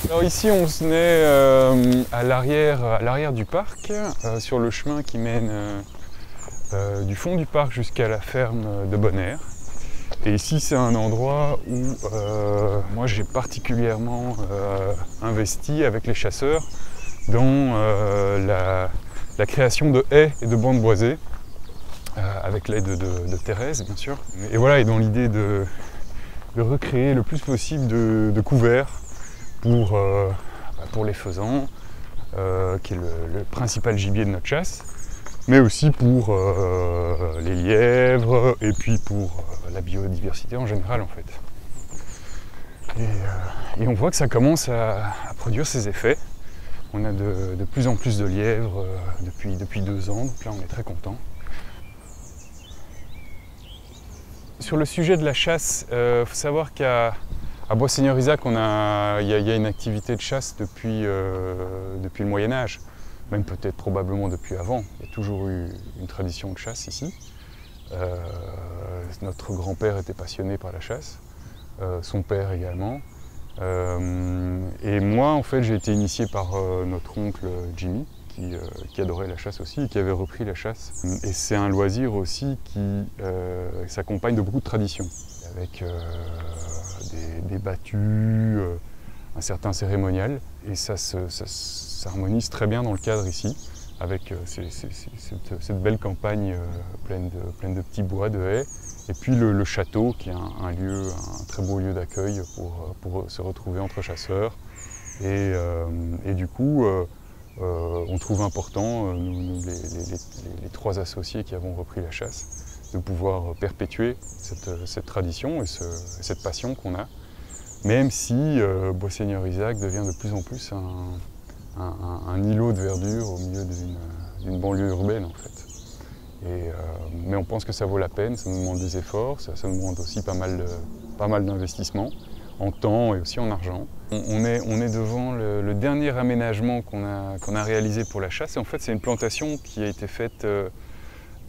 Alors ici on se met à l'arrière du parc, sur le chemin qui mène du fond du parc jusqu'à la ferme de Bonaire. Et ici c'est un endroit où moi j'ai particulièrement investi avec les chasseurs dans la création de haies et de bandes boisées, avec l'aide de Thérèse bien sûr. Et voilà, et dans l'idée de recréer le plus possible de couverts pour les faisans, qui est le principal gibier de notre chasse, mais aussi pour les lièvres et puis pour la biodiversité en général en fait. Et on voit que ça commence à produire ses effets. On a de plus en plus de lièvres depuis 2 ans, donc là on est très content. Sur le sujet de la chasse, faut savoir qu'à Bois-Seigneur-Isaac, il y a une activité de chasse depuis le Moyen-Âge, même peut-être probablement depuis avant. Il y a toujours eu une tradition de chasse ici. Notre grand-père était passionné par la chasse, son père également. Et moi, en fait, j'ai été initié par notre oncle Jimmy, qui adorait la chasse aussi et qui avait repris la chasse. Et c'est un loisir aussi qui s'accompagne de beaucoup de traditions, avec des battues, un certain cérémonial. Et ça s'harmonise très bien dans le cadre ici, avec cette belle campagne pleine de petits bois, de haies. Et puis le château, qui est un très beau lieu d'accueil pour se retrouver entre chasseurs. Et du coup, on trouve important, nous les 3 associés qui avons repris la chasse, de pouvoir perpétuer cette tradition et cette passion qu'on a, même si Bois-Seigneur-Isaac devient de plus en plus un îlot de verdure au milieu d'une banlieue urbaine en fait. Mais on pense que ça vaut la peine, ça nous demande des efforts, ça nous demande aussi pas mal d'investissements, en temps et aussi en argent. On est devant le dernier aménagement qu'on a réalisé pour la chasse, et en fait c'est une plantation qui a été faite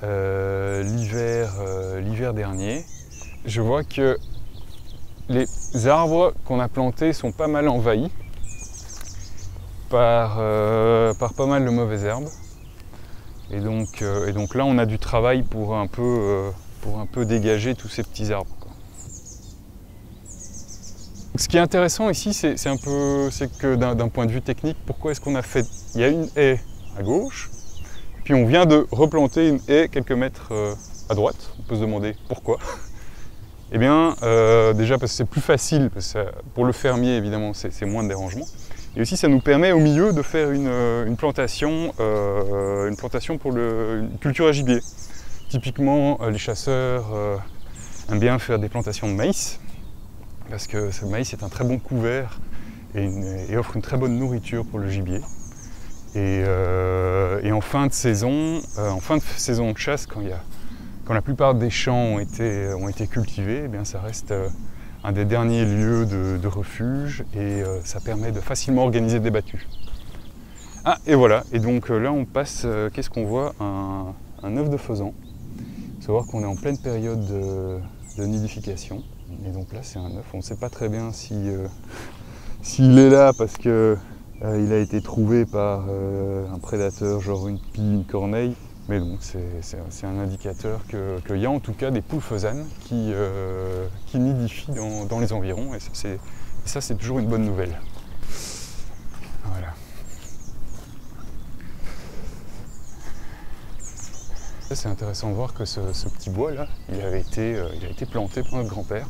l'hiver dernier. Je vois que les arbres qu'on a plantés sont pas mal envahis par pas mal de mauvaises herbes. Et donc là on a du travail pour un peu dégager tous ces petits arbres, quoi. Ce qui est intéressant ici, c'est que d'un point de vue technique, pourquoi est-ce qu'on a fait... Il y a une haie à gauche, puis on vient de replanter une haie quelques mètres à droite. On peut se demander pourquoi. Eh bien, déjà parce que c'est plus facile, parce que pour le fermier évidemment c'est moins de dérangement. Et aussi ça nous permet au milieu de faire une plantation pour une culture à gibier. Typiquement les chasseurs aiment bien faire des plantations de maïs, parce que ce maïs est un très bon couvert et offre une très bonne nourriture pour le gibier. Et en fin de saison de chasse, quand la plupart des champs ont été cultivés, eh bien ça reste un des derniers lieux de refuge et ça permet de facilement organiser des battues. Ah, et voilà, et donc là on passe, qu'est-ce qu'on voit? Un œuf de faisan. Il faut savoir qu'on est en pleine période de nidification. Et donc là c'est un œuf, on ne sait pas très bien s'il est là parce que il a été trouvé par un prédateur, genre une pie, une corneille. Mais donc c'est un indicateur qu'il y a en tout cas des poules faisanes qui nidifient dans les environs, et ça c'est toujours une bonne nouvelle. Voilà. C'est intéressant de voir que ce petit bois là, il a été planté par notre grand-père,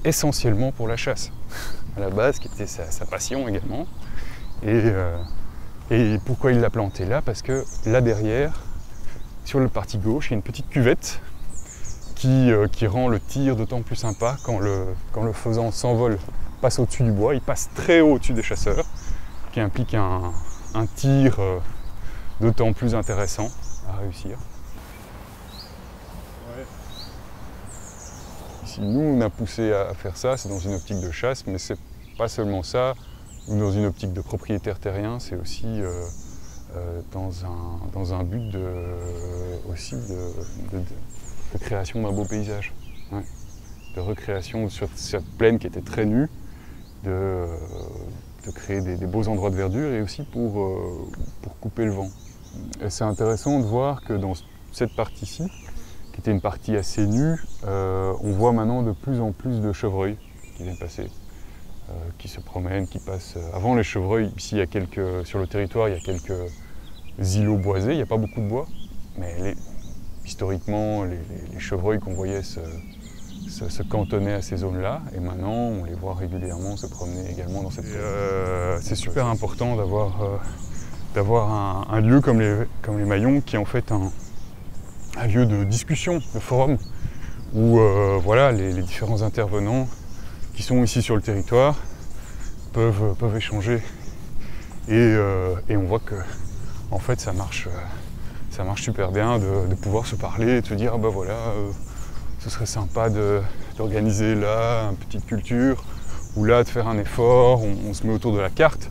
essentiellement pour la chasse, à la base, qui était sa passion également. Et pourquoi il l'a planté là? Parce que là derrière, sur le parti gauche, il y a une petite cuvette qui rend le tir d'autant plus sympa quand le faisan s'envole, passe au-dessus du bois, il passe très haut au-dessus des chasseurs, qui implique un tir d'autant plus intéressant à réussir. Ouais. Si nous on a poussé à faire ça, c'est dans une optique de chasse, mais c'est pas seulement ça. Ou dans une optique de propriétaire terrien, c'est aussi dans un but de création d'un beau paysage, ouais. De recréation sur cette plaine qui était très nue, de créer des beaux endroits de verdure et aussi pour couper le vent. Et c'est intéressant de voir que dans cette partie-ci, qui était une partie assez nue, on voit maintenant de plus en plus de chevreuils qui viennent passer, qui se promènent, qui passent. Avant les chevreuils, ici sur le territoire, il y a quelques îlots boisés, il n'y a pas beaucoup de bois, mais historiquement, les chevreuils qu'on voyait se cantonnaient à ces zones-là, et maintenant on les voit régulièrement se promener également dans cette zone. C'est super important d'avoir un lieu comme les Maillons, qui est en fait un lieu de discussion, de forum, où voilà, les différents intervenants qui sont ici sur le territoire peuvent échanger. Et on voit que en fait ça marche super bien de pouvoir se parler et de se dire ah ben voilà, ce serait sympa d'organiser là une petite culture, ou là de faire un effort, on se met autour de la carte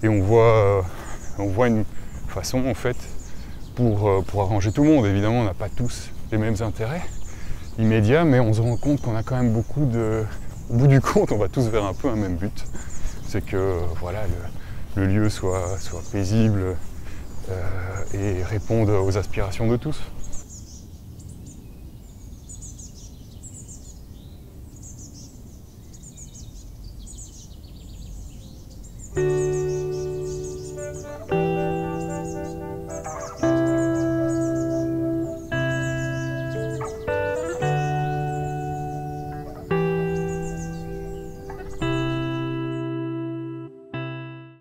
et on voit une façon en fait pour arranger tout le monde. Évidemment on n'a pas tous les mêmes intérêts immédiats, mais on se rend compte qu'on a quand même beaucoup au bout du compte on va tous vers un peu un même but, c'est que voilà, le lieu soit paisible et réponde aux aspirations de tous.